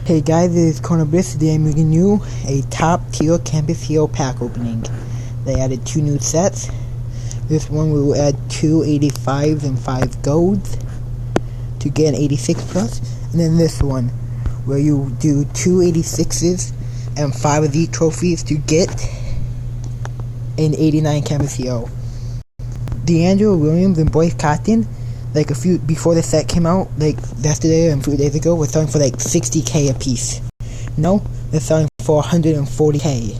Hey guys, this is Corner Bliss. Today I'm bringing you a top tier Campus Hero pack opening. They added 2 new sets. This one will add 2 85s and 5 golds to get an 86 plus. And then this one, where you do 2 86s and 5 of each trophies to get an 89 Campus Hero. D'Angelo Williams and Boyce Cotton, like a few before the set came out, like yesterday and a few days ago, was selling for like 60k a piece. No, they're selling for 140k.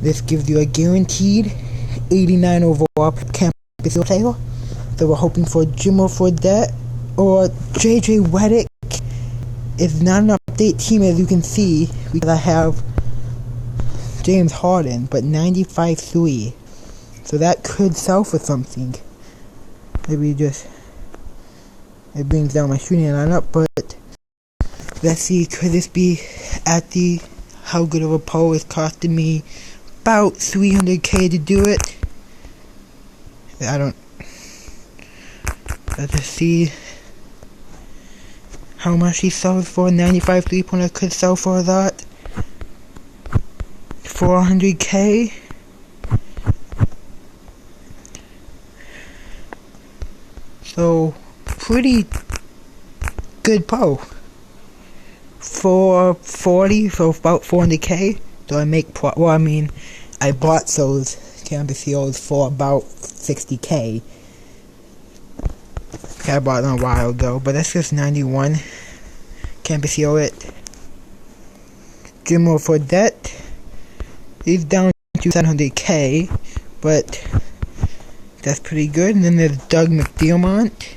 This gives you a guaranteed 89 overall Campus Hero player. So we're hoping for Jimmer Fredette or JJ Redick. It's not an update team, as you can see, because I have James Harden, but 95-3. So that could sell for something. Maybe just it brings down my shooting lineup, but let's see, could this be at the how good of a pull? It's costing me about 300k to do it. Let's just see how much he sells for. 95 3-pointer could sell for that. 400k. So, pretty good pull. 440, so about 400k. So I make I bought those Campus Heroes for about 60k. I bought them a while ago, but that's just 91 Campus Hero it. Jimmer Fredette, he's down to 700k, but that's pretty good. And then there's Doug McDermott,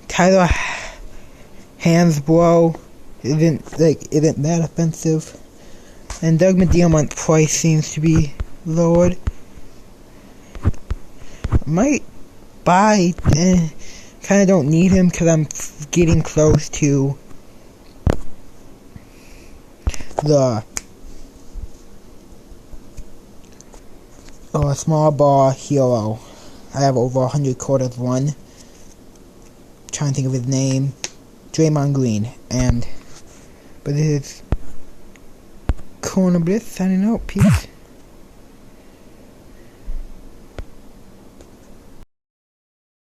Tyler Hansbrough isn't that offensive, and Doug McDermott's price seems to be lowered. Might buy, kinda don't need him because I'm getting close to the small ball hero. I have over 100 quarters won. Trying to think of his name. Draymond Green. But this is Corner Bliss signing out. Peace.